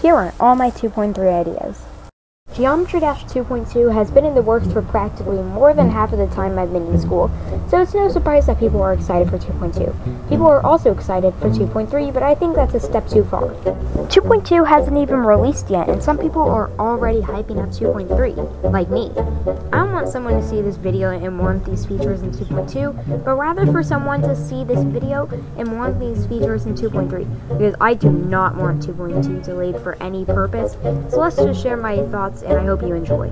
Here are all my 2.3 ideas. Geometry Dash 2.2 has been in the works for practically more than half of the time I've been in school, so it's no surprise that people are excited for 2.2. People are also excited for 2.3, but I think that's a step too far. 2.2 hasn't even released yet, and some people are already hyping up 2.3, like me. I don't want someone to see this video and want these features in 2.2, but rather for someone to see this video and want these features in 2.3, because I do not want 2.2 delayed for any purpose, so let's just share my thoughts and I hope you enjoy.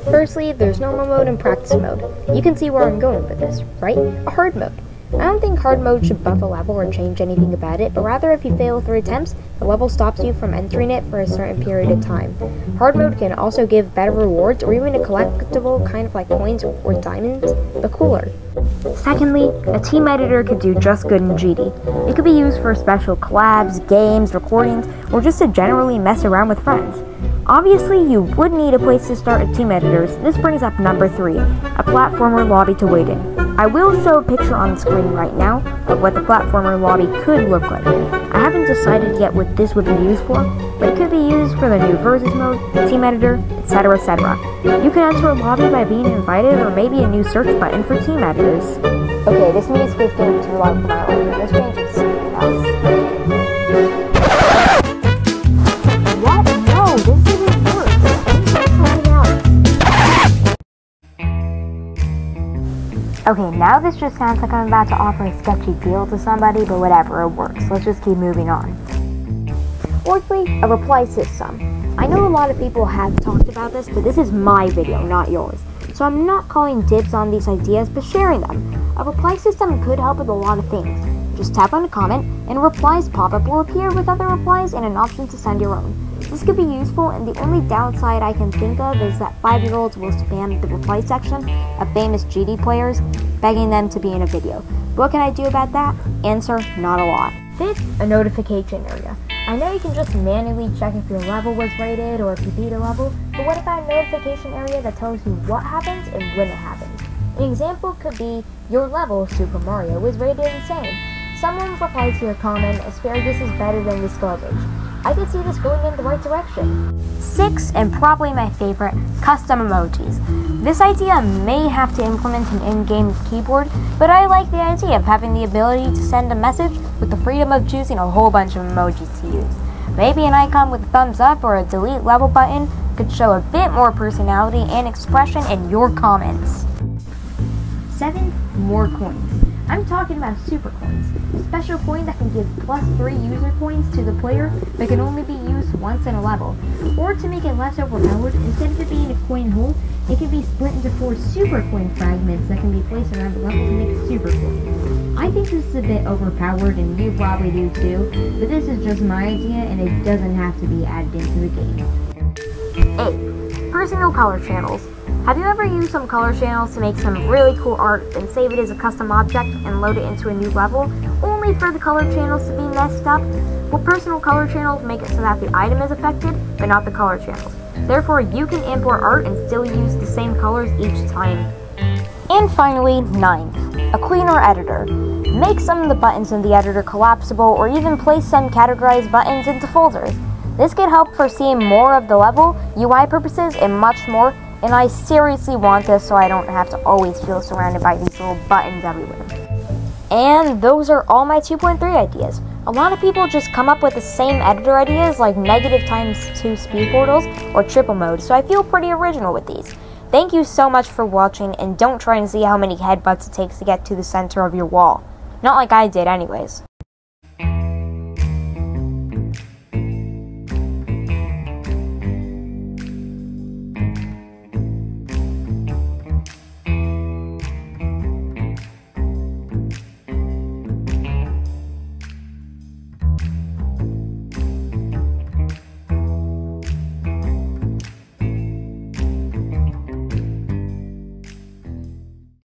Firstly, there's normal mode and practice mode. You can see where I'm going with this, right? A hard mode. I don't think hard mode should buff a level or change anything about it, but rather if you fail 3 attempts, the level stops you from entering it for a certain period of time. Hard mode can also give better rewards or even a collectible kind of like coins or diamonds, but cooler. Secondly, a team editor could do just good in GD. It could be used for special collabs, games, recordings, or just to generally mess around with friends. Obviously, you would need a place to start a team editors. This brings up number 3, a platformer lobby to wait in. I will show a picture on the screen right now of what the platformer lobby could look like. I haven't decided yet what this would be used for, but it could be used for the new versus mode, team editor, etc, etc. You can enter a lobby by being invited or maybe a new search button for team editors. Okay, this music is getting too loud for my life. Let's change it to something else. What? No, this isn't work. Okay, now this just sounds like I'm about to offer a sketchy deal to somebody, but whatever, it works. Let's just keep moving on. Fourthly, a reply system. I know a lot of people have talked about this, but this is my video, not yours. So I'm not calling dibs on these ideas, but sharing them. A reply system could help with a lot of things. Just tap on a comment, and a replies pop-up will appear with other replies and an option to send your own. This could be useful, and the only downside I can think of is that 5-year-olds will spam the reply section of famous GD players, begging them to be in a video. What can I do about that? Answer, not a lot. Fifth, a notification area. I know you can just manually check if your level was rated or if you beat a level, but what about a notification area that tells you what happens and when it happens? An example could be, your level, Super Mario, was rated insane. Someone replies to your comment, asparagus is better than this garbage. I could see this going in the right direction. 6, and probably my favorite, custom emojis. This idea may have to implement an in-game keyboard, but I like the idea of having the ability to send a message with the freedom of choosing a whole bunch of emojis to use. Maybe an icon with a thumbs up or a delete level button could show a bit more personality and expression in your comments. 7, more coins. I'm talking about super coins, a special coin that can give +3 user coins to the player but can only be used once in a level. Or to make it less overpowered, instead of it being a coin hole, it can be split into 4 super coin fragments that can be placed around the level to make a super coin. I think this is a bit overpowered and you probably do too, but this is just my idea and it doesn't have to be added into the game. 8. Personal color channels. Have you ever used some color channels to make some really cool art and save it as a custom object and load it into a new level, only for the color channels to be messed up? Well, personal color channels make it so that the item is affected, but not the color channels. Therefore, you can import art and still use the same colors each time. And finally, 9. A cleaner editor. Make some of the buttons in the editor collapsible or even place some categorized buttons into folders. This could help for seeing more of the level, UI purposes, and much more. And I seriously want this so I don't have to always feel surrounded by these little buttons everywhere. And those are all my 2.3 ideas. A lot of people just come up with the same editor ideas like -2 speed portals or triple mode, so I feel pretty original with these. Thank you so much for watching, and don't try and see how many headbutts it takes to get to the center of your wall. Not like I did anyways.